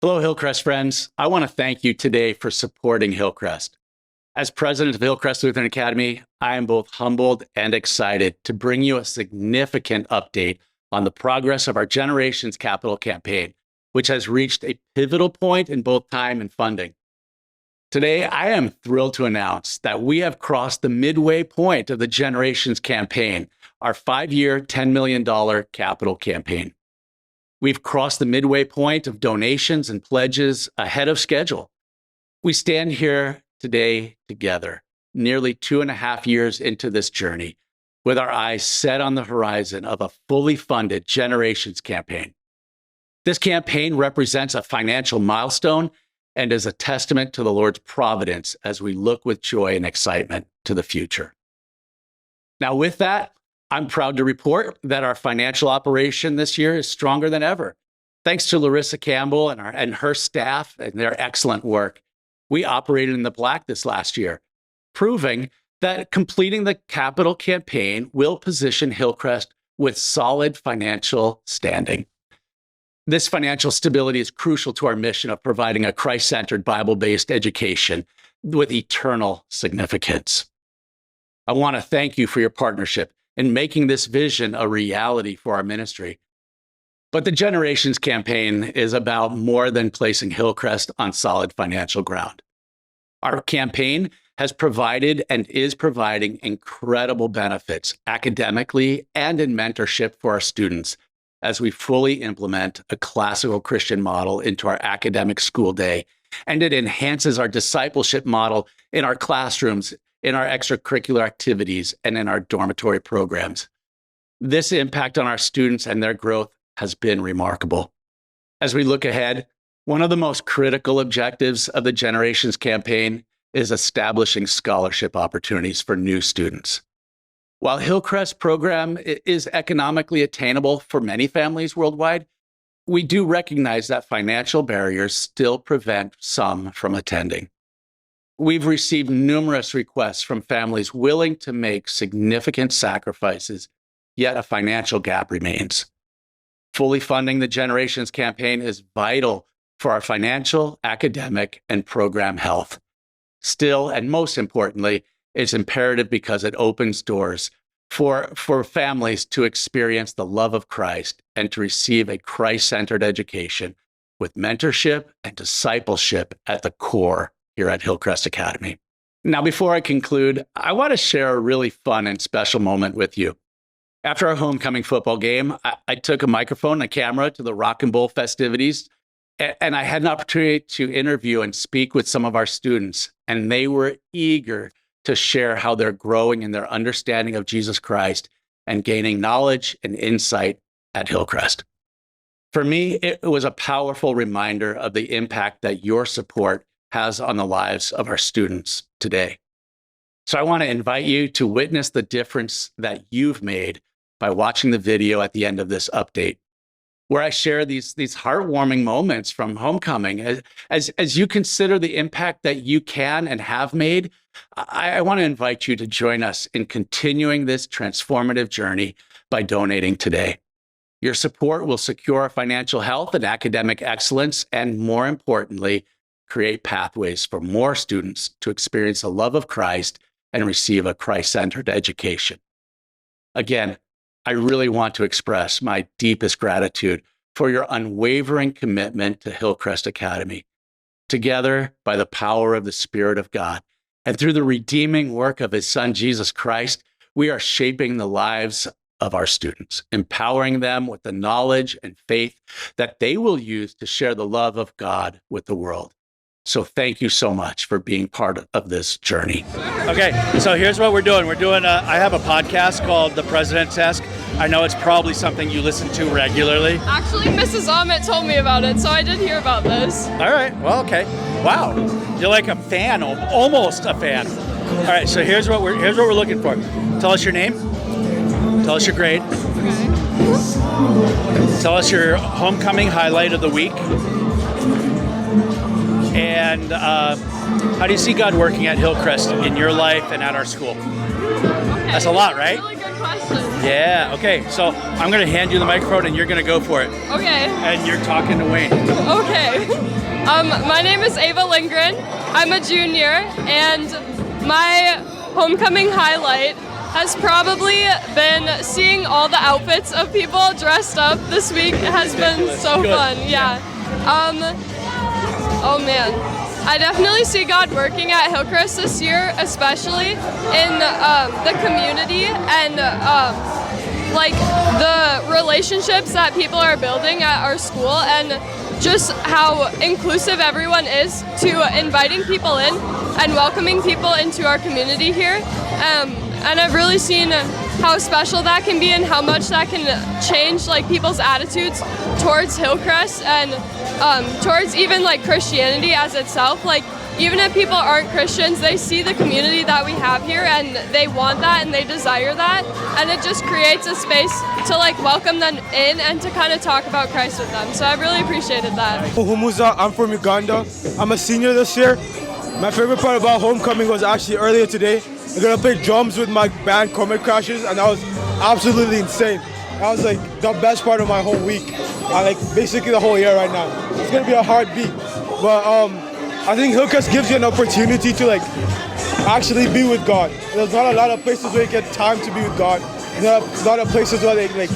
Hello, Hillcrest friends. I want to thank you today for supporting Hillcrest. As president of Hillcrest Lutheran Academy, I am both humbled and excited to bring you a significant update on the progress of our Generations Capital campaign, which has reached a pivotal point in both time and funding. Today, I am thrilled to announce that we have crossed the midway point of the Generations campaign, our 5-year, $10 million capital campaign. We've crossed the midway point of donations and pledges ahead of schedule. We stand here today together, nearly 2.5 years into this journey, with our eyes set on the horizon of a fully funded Generations campaign. This campaign represents a financial milestone and is a testament to the Lord's providence as we look with joy and excitement to the future. Now, with that, I'm proud to report that our financial operation this year is stronger than ever. Thanks to Larissa Campbell and her staff and their excellent work, we operated in the black this last year, proving that completing the capital campaign will position Hillcrest with solid financial standing. This financial stability is crucial to our mission of providing a Christ-centered, Bible-based education with eternal significance. I want to thank you for your partnership in making this vision a reality for our ministry. But the Generations campaign is about more than placing Hillcrest on solid financial ground. Our campaign has provided and is providing incredible benefits academically and in mentorship for our students as we fully implement a classical Christian model into our academic school day, and it enhances our discipleship model in our classrooms, in our extracurricular activities, and in our dormitory programs. This impact on our students and their growth has been remarkable. As we look ahead, one of the most critical objectives of the Generations campaign is establishing scholarship opportunities for new students. While Hillcrest program is economically attainable for many families worldwide, we do recognize that financial barriers still prevent some from attending. We've received numerous requests from families willing to make significant sacrifices, yet a financial gap remains. Fully funding the Generations campaign is vital for our financial, academic, and program health. Still, and most importantly, it's imperative because it opens doors for families to experience the love of Christ and to receive a Christ-centered education with mentorship and discipleship at the core here at Hillcrest Academy. Now, before I conclude, I want to share a really fun and special moment with you. After our homecoming football game, I took a microphone and a camera to the Rock and Bowl festivities, and I had an opportunity to interview and speak with some of our students, and they were eager to share how they're growing in their understanding of Jesus Christ and gaining knowledge and insight at Hillcrest. For me, it was a powerful reminder of the impact that your support has on the lives of our students today. So I want to invite you to witness the difference that you've made by watching the video at the end of this update, where I share these heartwarming moments from homecoming. As you consider the impact that you can and have made, I want to invite you to join us in continuing this transformative journey by donating today. Your support will secure our financial health and academic excellence, and more importantly, create pathways for more students to experience the love of Christ and receive a Christ-centered education. Again, I really want to express my deepest gratitude for your unwavering commitment to Hillcrest Academy. Together, by the power of the Spirit of God, and through the redeeming work of His Son, Jesus Christ, we are shaping the lives of our students, empowering them with the knowledge and faith that they will use to share the love of God with the world. So thank you so much for being part of this journey. Okay, so here's what we're doing. I have a podcast called The President's Desk. I know it's probably something you listen to regularly. Actually, Mrs. Ahmet told me about it, so I did hear about this. All right, well, okay. Wow, you're like a fan, almost a fan. All right, so here's what we're looking for. Tell us your name. Tell us your grade. Okay. Tell us your homecoming highlight of the week. And how do you see God working at Hillcrest in your life and at our school? Okay. That's a lot, right? Really good question. Yeah, okay. So I'm going to hand you the microphone and you're going to go for it. Okay. And you're talking to Wayne. Okay. My name is Ava Lindgren. I'm a junior, and my homecoming highlight has probably been seeing all the outfits of people dressed up this week. It has been so fun. Yeah. Oh man. I definitely see God working at Hillcrest this year, especially in the community and like the relationships that people are building at our school, and just how inclusive everyone is to inviting people in and welcoming people into our community here. And I've really seen how special that can be and how much that can change like people's attitudes towards Hillcrest and towards even like Christianity as itself. Like even if people aren't Christians, they see the community that we have here and they want that and they desire that, and it just creates a space to like welcome them in and to kind of talk about Christ with them. So I really appreciated that. Humuza, I'm from Uganda. I'm a senior this year. My favorite part about homecoming was actually earlier today. I'm gonna play drums with my band Comet Crashers, and that was absolutely insane. That was like the best part of my whole week, like basically the whole year right now. It's gonna be a hard beat, but I think Hillcrest gives you an opportunity to like actually be with God. There's not a lot of places where you get time to be with God. There's not a lot of places where they like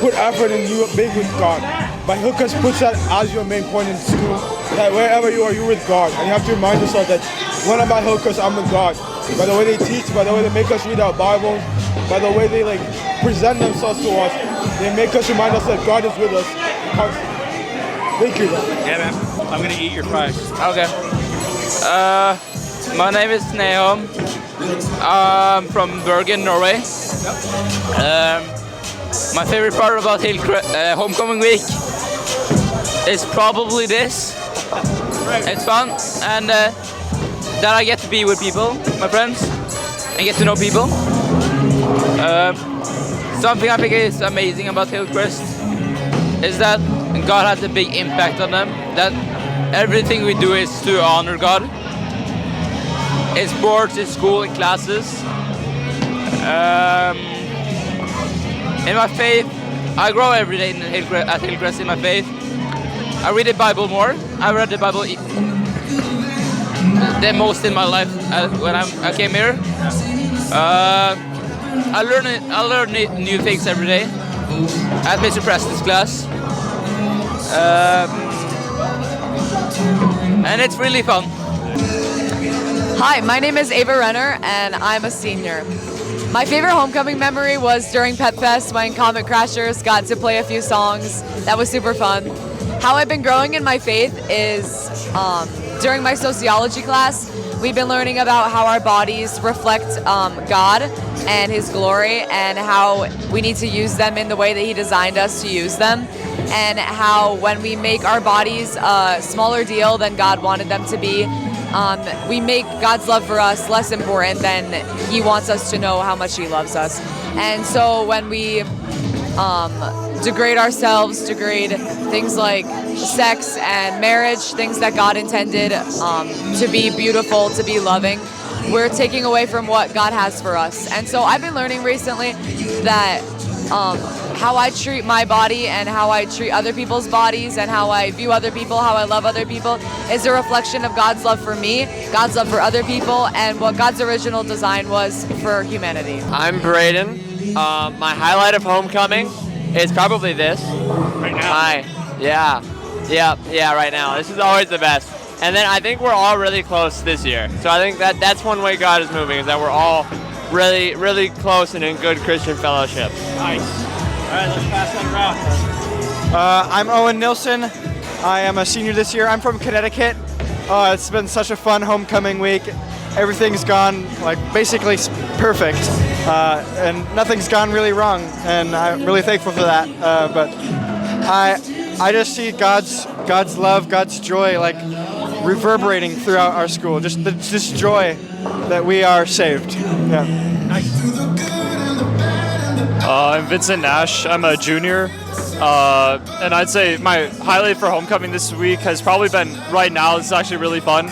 put effort in you being with God. But Hillcrest puts that as your main point in school, that wherever you are, you're with God, and you have to remind yourself that when I'm at Hillcrest, I'm with God. By the way they teach, by the way they make us read our Bibles, by the way they like present themselves to us, they make us remind us that God is with us constantly. Thank you. Yeah, man. I'm gonna eat your fries. Okay. My name is Nahom. I'm from Bergen, Norway. My favorite part about homecoming week is probably this. It's fun, and that I get to be with people, my friends, and get to know people. Something I think is amazing about Hillcrest is that God has a big impact on them. That everything we do is to honor God. In sports, in school, in classes. In my faith, I grow every day at Hillcrest in my faith. I read the Bible more. I read the Bible the most in my life when I came here. I learn new things every day at Mr. Preston's class. And it's really fun. Hi, my name is Ava Renner, and I'm a senior. My favorite homecoming memory was during Pep Fest when Comet Crashers got to play a few songs. That was super fun. How I've been growing in my faith is during my sociology class, we've been learning about how our bodies reflect God and His glory, and how we need to use them in the way that He designed us to use them, and how when we make our bodies a smaller deal than God wanted them to be, we make God's love for us less important than He wants us to know how much He loves us. And so when we degrade ourselves, degrade things like sex and marriage, things that God intended to be beautiful, to be loving, we're taking away from what God has for us. And so I've been learning recently that how I treat my body and how I treat other people's bodies and how I view other people, how I love other people, is a reflection of God's love for me, God's love for other people, and what God's original design was for humanity. I'm Braden. My highlight of homecoming is probably this. Right now. Hi. Yeah, right now. This is always the best. And then I think we're all really close this year. So I think that's one way God is moving, is that we're all really, really close and in good Christian fellowship. Nice. All right, let's pass that around. I'm Owen Nilsson. I am a senior this year. I'm from Connecticut. It's been such a fun homecoming week. Everything's gone like basically perfect, and nothing's gone really wrong, and I'm really thankful for that. But I just see God's love, God's joy, like reverberating throughout our school. Just this joy that we are saved. Yeah. I'm Vincent Nash. I'm a junior, and I'd say my highlight for homecoming this week has probably been right now. It's actually really fun,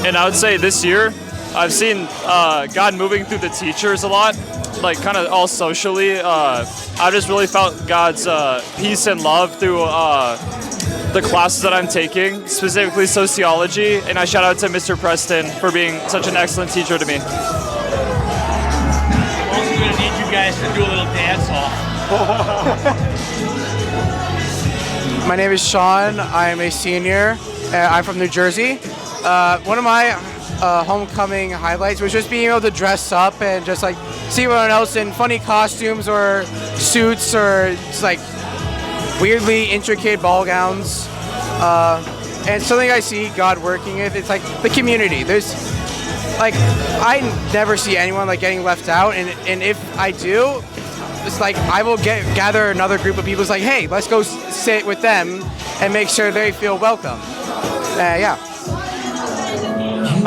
and I would say this year I've seen God moving through the teachers a lot, like kind of all socially. I just really felt God's peace and love through the classes that I'm taking, specifically sociology, and I shout out to Mr. Preston for being such an excellent teacher to me. I'm also going to need you guys to do a little dance off. My name is Sean. I'm a senior. I'm from New Jersey. One of my homecoming highlights was just being able to dress up and just like see everyone else in funny costumes or suits or just like weirdly intricate ball gowns. And something I see God working with, it's like the community. There's like, I never see anyone like getting left out, and if I do, it's like I will gather another group of people. It's like, hey, let's go sit with them and make sure they feel welcome. Yeah.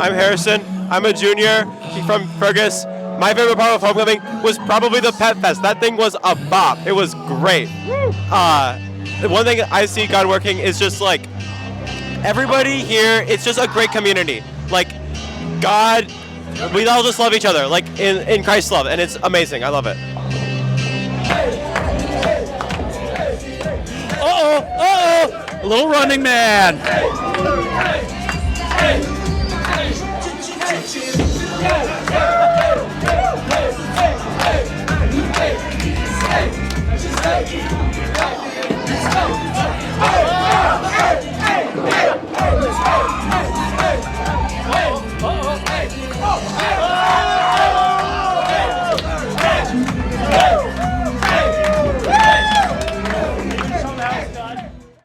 I'm Harrison. I'm a junior from Fergus. My favorite part of homecoming was probably the Pet Fest. That thing was a bop. It was great. One thing I see God working is just like everybody here. It's just a great community. Like God, we all just love each other, like in Christ's love, and it's amazing. I love it. A little Running Man.